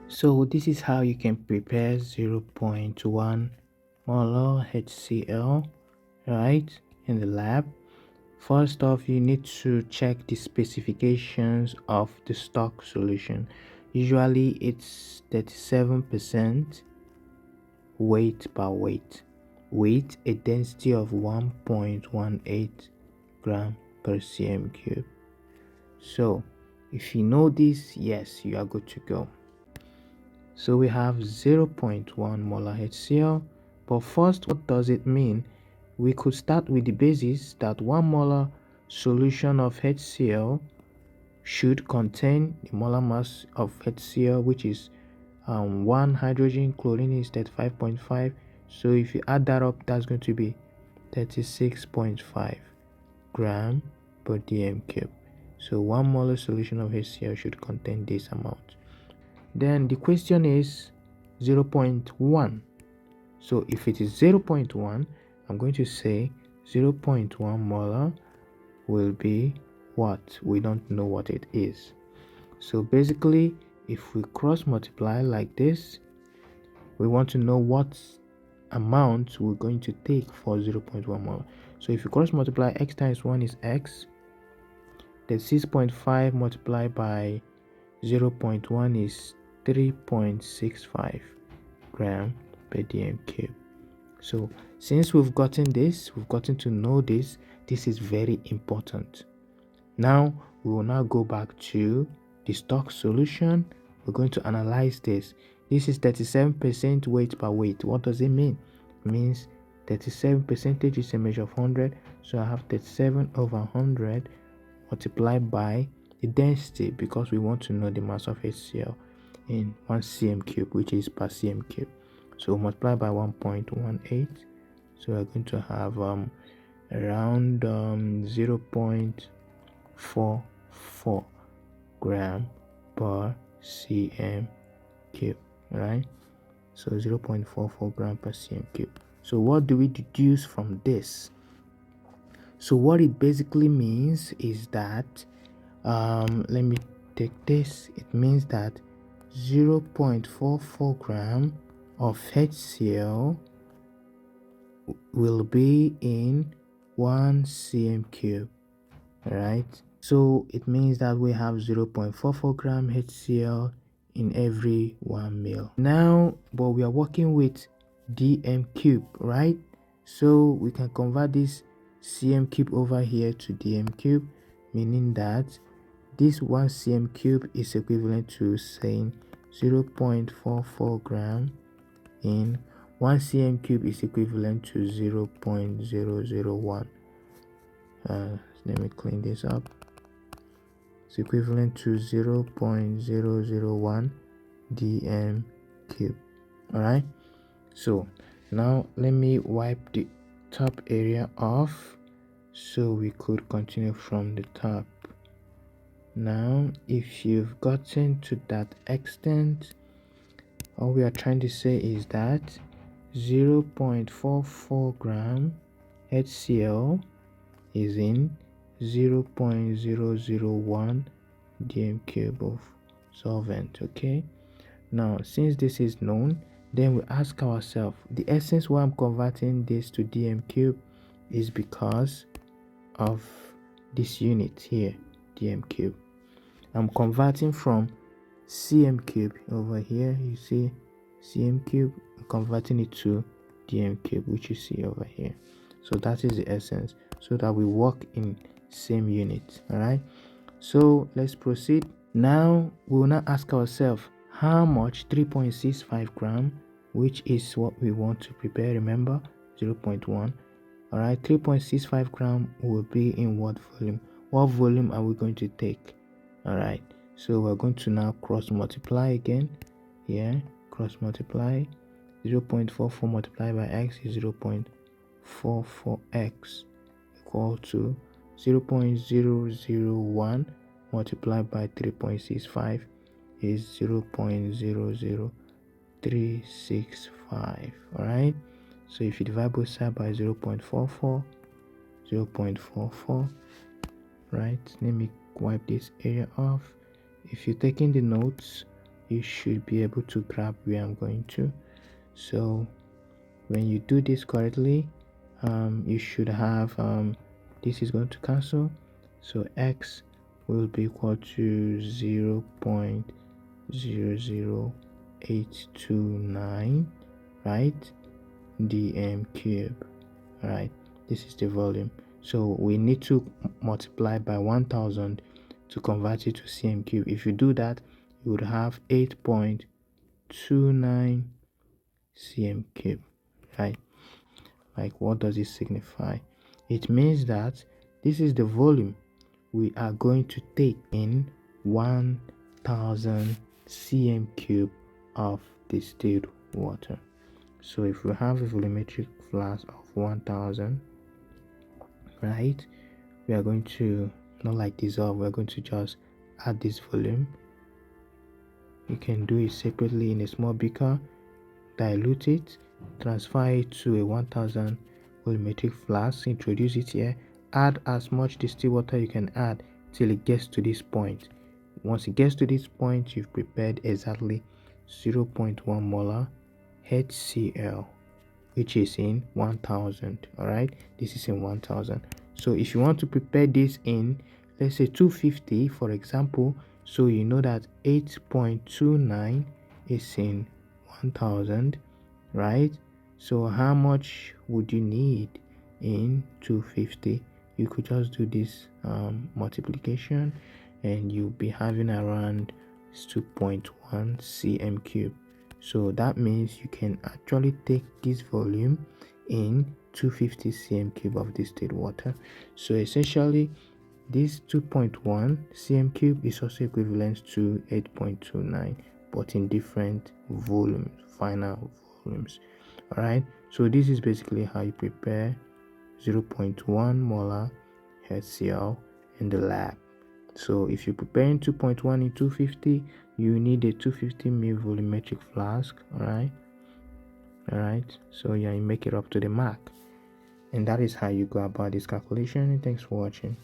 So this is how you can prepare 0.1 molar HCl, right, in the lab. First off, you need to check the specifications of the stock solution. Usually it's 37% weight per weight with a density of 1.18 gram per cm cube. So if you know this, yes, you are good to go. So we have 0.1 molar HCl, but first, what does it mean? We could start with the basis that 1 molar solution of HCl should contain the molar mass of HCl, which is 1 hydrogen, chlorine is 35.5. So if you add that up, that's going to be 36.5 gram per dm cube. So 1 molar solution of HCl should contain this amount. Then the question is 0.1. So if it is 0.1, I'm going to say 0.1 molar will be what? We don't know what it is. So basically, if we cross multiply like this, we want to know what amount we're going to take for 0.1 molar. So if you cross multiply, x times 1 is x. Then 6.5 multiplied by 0.1 is 3.65 gram per dm cube. So since we've gotten to know this is very important. Now we will now go back to the stock solution. We're going to analyze this. This is 37% weight per weight. What does it mean? It means 37% is a measure of 100. So I have 37 over 100 multiplied by the density, because we want to know the mass of HCl in 1 cm cube, which is per cm cube. So multiply by 1.18. So we're going to have around 0.44 gram per cm cube, right? So 0.44 gram per cm cube. So what do we deduce from this? So what it basically means is that let me take this. It means that 0.44 gram of HCl will be in 1 cm cube, right? So it means that we have 0.44 gram HCl in every 1 mil. Now, but we are working with dm cube, right? So we can convert this cm cube over here to dm cube, meaning that this 1 cm cube is equivalent to saying 0.44 gram in 1 cm cube is equivalent to 0.001. Let me clean this up. It's equivalent to 0.001 dm cube. All right, so now let me wipe the top area off so we could continue from the top. Now if you've gotten to that extent, all we are trying to say is that 0.44 gram HCl is in 0.001 dm cube of solvent. Okay, now since this is known, then we ask ourselves, the essence why I'm converting this to dm cube is because of this unit here, dm cube. I'm converting from cm cube over here, you see cm cube, I'm converting it to dm cube, which you see over here. So that is the essence, so that we work in same unit. All right, so let's proceed. Now we will now ask ourselves how much 3.65 gram, which is what we want to prepare, remember 0.1. all right, 3.65 gram will be in what volume? What volume are we going to take? All right, so we're going to now cross multiply again. Here, cross multiply. 0.44 multiplied by x is 0.44x equal to 0.001 multiplied by 3.65 is 0.00365. all right, so if you divide both sides by 0.44, 0.44, right? Let me wipe this area off. If you're taking the notes, you should be able to grab where I'm going to. So when you do this correctly, you should have this is going to cancel, so x will be equal to 0.00829, right, dm cube. Right, this is the volume. So we need to multiply by 1000 to convert it to cm cube. If you do that, you would have 8.29 cm cube, right? Like, what does it signify? It means that this is the volume we are going to take in 1000 cm cube of distilled water. So if we have a volumetric flask of 1000, right, we are going to not like dissolve, we're going to just add this volume. You can do it separately in a small beaker, dilute it, transfer it to a 1000 volumetric flask, introduce it here, add as much distilled water you can add till it gets to this point. Once it gets to this point, you've prepared exactly 0.1 molar HCl, which is in 1000. All right, this is in 1000. So if you want to prepare this in, let's say 250 for example, so you know that 8.29 is in 1000, right? So how much would you need in 250? You could just do this multiplication and you'll be having around 2.1 cm cube. So that means you can actually take this volume in 250 cm cube of distilled water. So essentially this 2.1 cm cube is also equivalent to 8.29, but in different volumes, final volumes. All right, so this is basically how you prepare 0.1 molar HCl in the lab. So if you're preparing 2.1 in 250, you need a 250 ml volumetric flask. All right, so yeah, you make it up to the mark, and that is how you go about this calculation. And thanks for watching.